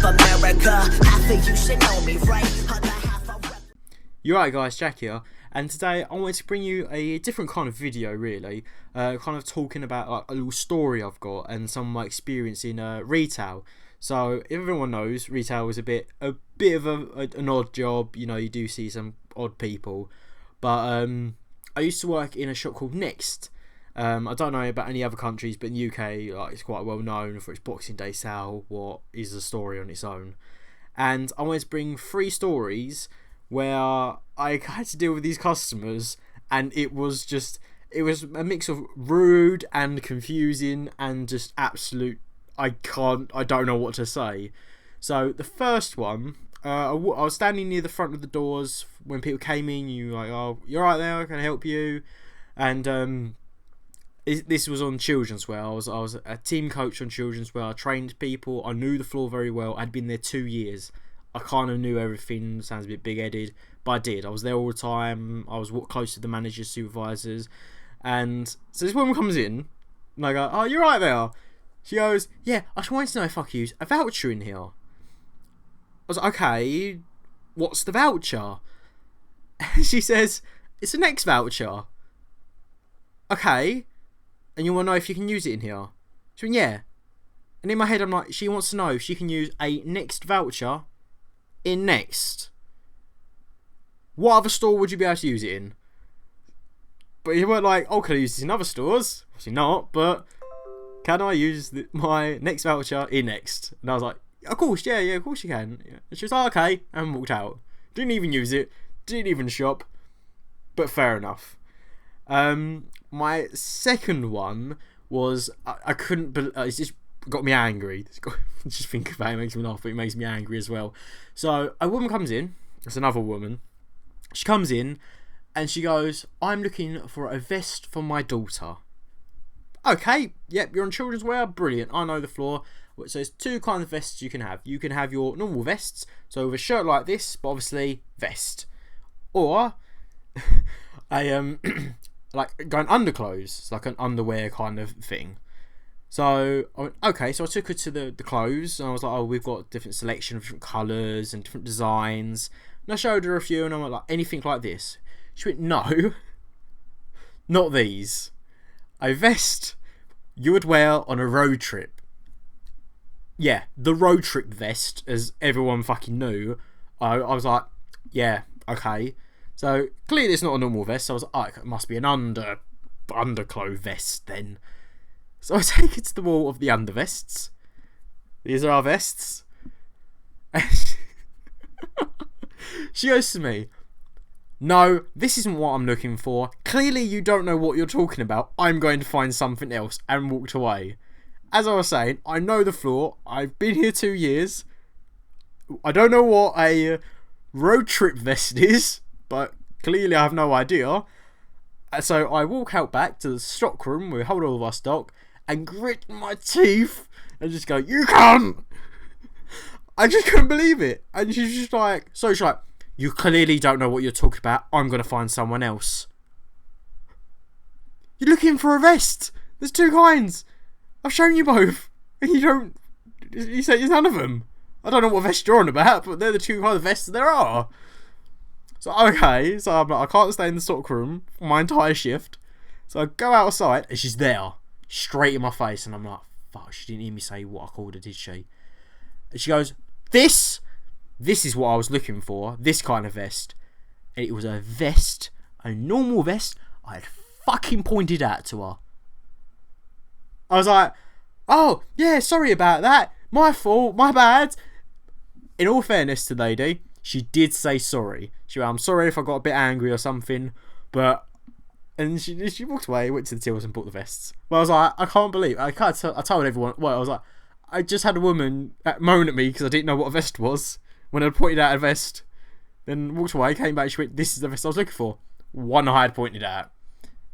of America. Half of you should know me, right? Other half I rep. You're right, guys, Jack here, and today I wanted to bring you a different kind of video, really, kind of talking about like a little story I've got and some of my experience in retail. So if everyone knows, retail is a bit of an odd job. You know, you do see some odd people, but I used to work in a shop called Next. I don't know about any other countries, but in the UK, like, it's quite well known for its Boxing Day sale, what is a story on its own. And I wanted to bring 3 stories where I had to deal with these customers, and it was a mix of rude and confusing and just absolute. I don't know what to say. So the first one, I was standing near the front of the doors when people came in. You like, oh, you're right there, can I help you? And this was on children's wear. I was a team coach on children's wear. I trained people. I knew the floor very well. I'd been there 2 years. I kind of knew everything. Sounds a bit big-headed, but I did. I was there all the time. I was close to the managers, supervisors, and so this woman comes in, and I go, "Oh, you're right there." She goes, "Yeah, I just wanted to know if I could use a voucher in here." I was like, "Okay, what's the voucher?" She says, "It's a Next voucher." "Okay, and you want to know if you can use it in here?" She went, "Yeah." And in my head, I'm like, she wants to know if she can use a Next voucher in Next. What other store would you be able to use it in? But you weren't like, "Oh, can I use this in other stores?" Obviously not, but can I use my Next voucher in Next? And I was like, "Of course, yeah, of course you can." And she was like, "Okay," and walked out. Didn't even use it, didn't even shop, but fair enough. My second one was, I couldn't believe, it's just got me angry. Just think about it, it makes me laugh, but it makes me angry as well. So a woman comes in, it's another woman, she comes in and she goes, "I'm looking for a vest for my daughter." Okay, yep, you're on children's wear, brilliant, I know the floor. So there's 2 kinds of vests you can have. You can have your normal vests, so with a shirt like this, but obviously vest, or a like going underclothes, like an underwear kind of thing. So I went, okay, so I took her to the clothes, and I was like, "Oh, we've got different selection of different colours and different designs." And I showed her a few, and I'm like, "Anything like this?" She went, "No, not these. A vest you would wear on a road trip." Yeah, the road trip vest, as everyone fucking knew. I was like, "Yeah, okay." So clearly it's not a normal vest. So I was like, "Oh, it must be an underclothes vest then." So I take it to the wall of the undervests. These are our vests. She goes to me, "No, this isn't what I'm looking for. Clearly you don't know what you're talking about. I'm going to find something else," and walked away. As I was saying, I know the floor. I've been here 2 years. I don't know what a road trip vest is, but clearly I have no idea. So I walk out back to the stock room where we hold all of our stock and grit my teeth and just go, "You can't!" I just couldn't believe it. And she's just like, "You clearly don't know what you're talking about. I'm going to find someone else." You're looking for a vest. There's 2 kinds. I've shown you both. And you say there's none of them. I don't know what vest you're on about, but they're the 2 kinds of vests there are. So, okay, so I'm like, I can't stay in the stock room for my entire shift. So I go outside, and she's there, straight in my face, and I'm like, fuck, she didn't hear me say what I called her, did she? And she goes, This is what I was looking for, this kind of vest." And it was a vest, a normal vest, I had fucking pointed out to her. I was like, "Oh, yeah, sorry about that. My fault, my bad." In all fairness to the lady, she did say sorry. She went, "I'm sorry if I got a bit angry or something," but... And she walked away, went to the tills and bought the vests. But I was like, I can't believe... I told everyone... Well, I was like, I just had a woman moan at me because I didn't know what a vest was. When I pointed out a vest, then walked away, came back, she went, "This is the vest I was looking for." One I had pointed out.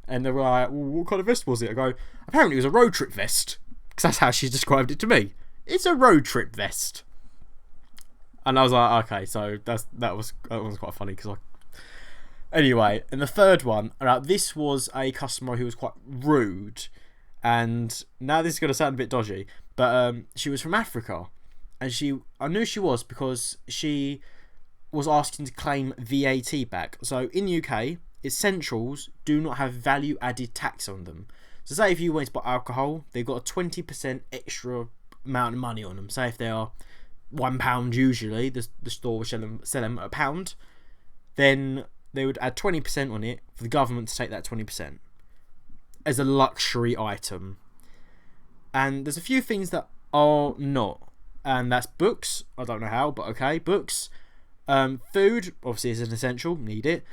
And they were like, "Well, what kind of vest was it?" I go, "Apparently it was a road trip vest." Because that's how she described it to me. "It's a road trip vest." And I was like, okay, so that was quite funny because Anyway, and the third one, this was a customer who was quite rude, and now this is going to sound a bit dodgy, but she was from Africa, and I knew she was because she was asking to claim VAT back. So in the UK, essentials do not have value added tax on them. So say if you went to buy alcohol, they've got a 20% extra amount of money on them. Say if they are £1 usually, the store will sell them at £1, then they would add 20% on it for the government to take that 20% as a luxury item. And there's a few things that are not, and that's books. I don't know how, but okay, books. Food obviously is an essential, need it,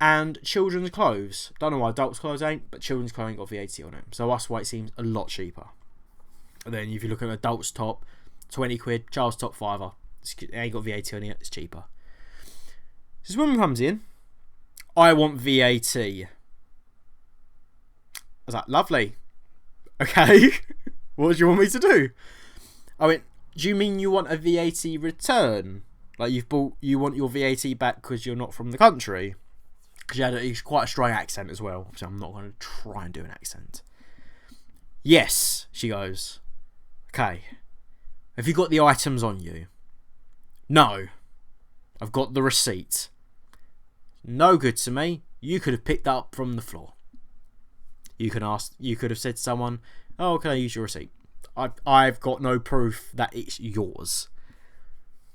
and children's clothes. Don't know why adults' clothes ain't, but children's clothing got VAT on it, so that's why it seems a lot cheaper. And then if you look at an adult's top, 20 quid, child's top £5. It ain't got VAT on it, it's cheaper. So this woman comes in, I want VAT. I was like, lovely. Okay, what do you want me to do? I went, do you mean you want a VAT return? Like you want your VAT back because you're not from the country? Because it's quite a strong accent as well. So I'm not going to try and do an accent. Yes, she goes. Okay. Have you got the items on you? No. I've got the receipt. No good to me. You could have picked that up from the floor. You could have said to someone, oh, can I use your receipt? I've got no proof that it's yours.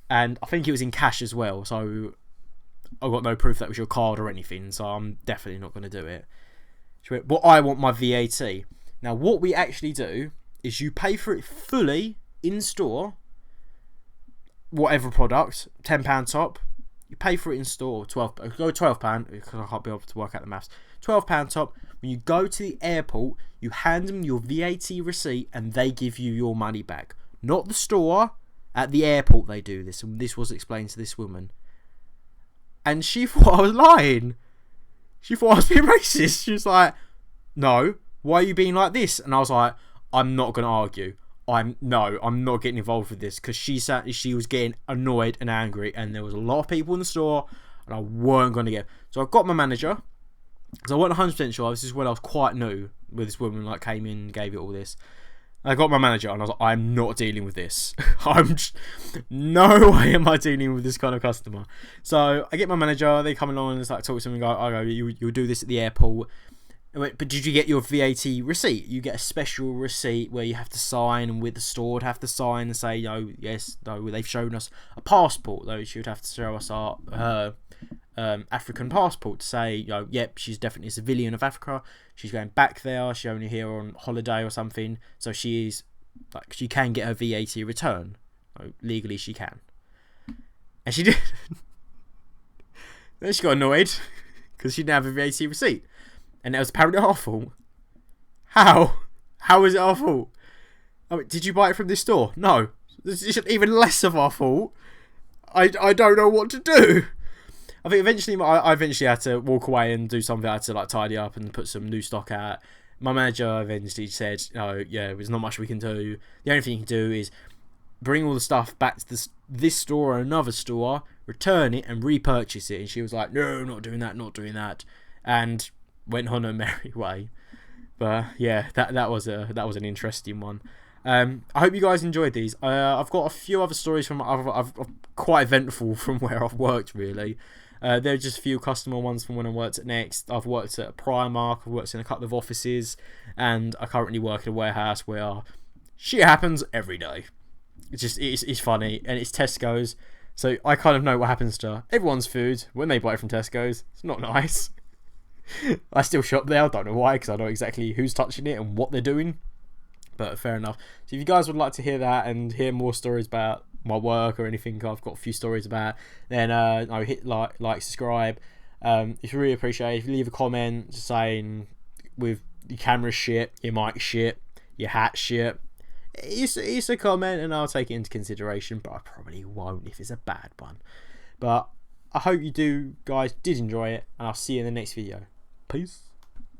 And I think it was in cash as well, so I've got no proof that was your card or anything, so I'm definitely not going to do it. She went, well, I want my VAT. Now, what we actually do is you pay for it fully in store, whatever product, £10 top, you pay for it in store, £12, because I can't be able to work out the maths, £12 top. When you go to the airport, you hand them your VAT receipt and they give you your money back. Not the store. At the airport they do this, and this was explained to this woman. And she thought I was lying. She thought I was being racist. She was like, no, why are you being like this? And I was like, I'm not going to argue. I'm not getting involved with this, because she was getting annoyed and angry, and there was a lot of people in the store, and I weren't going to get. So I got my manager, because I wasn't 100% sure. This is when I was quite new with this woman, like came in and gave it all this. I got my manager and I was like, I'm not dealing with this. No way am I dealing with this kind of customer. So I get my manager, they come along and it's like talk to me and go, you'll do this at the airport. I went, but did you get your VAT receipt? You get a special receipt where you have to sign, and with the store would have to sign and say, yes, no, they've shown us a passport, though she would have to show us her African passport to say, yep, she's definitely a civilian of Africa. She's going back there. She's only here on holiday or something. So she can get her VAT return. Legally, she can. And she did. Then she got annoyed because she didn't have a VAT receipt. And it was apparently our fault. How? How is it our fault? I mean, did you buy it from this store? No. It's even less of our fault. I don't know what to do. I think eventually I had to walk away and do something. I had to tidy up and put some new stock out. My manager eventually said, there's not much we can do. The only thing you can do is bring all the stuff back to this store or another store, return it and repurchase it. And she was like, no, not doing that. And went on her merry way. But yeah, that was an interesting one. I hope you guys enjoyed these. I've got a few other stories from I've quite eventful from where I've worked, really. There are just a few customer ones from when I worked at Next. I've worked at Primark, I've worked in a couple of offices, and I currently work in a warehouse where shit happens every day. It's funny, and it's Tesco's, so I kind of know what happens to everyone's food when they buy it from Tesco's. It's not nice. I still shop there. I don't know why, because I know exactly who's touching it and what they're doing. But fair enough. So if you guys would like to hear that and hear more stories about my work or anything I've got a few stories about, then hit like, subscribe. If you really appreciate it, if you leave a comment just saying with your camera shit, your mic shit, your hat shit, it's a comment and I'll take it into consideration, but I probably won't if it's a bad one. But I hope you guys did enjoy it, and I'll see you in the next video. Peace.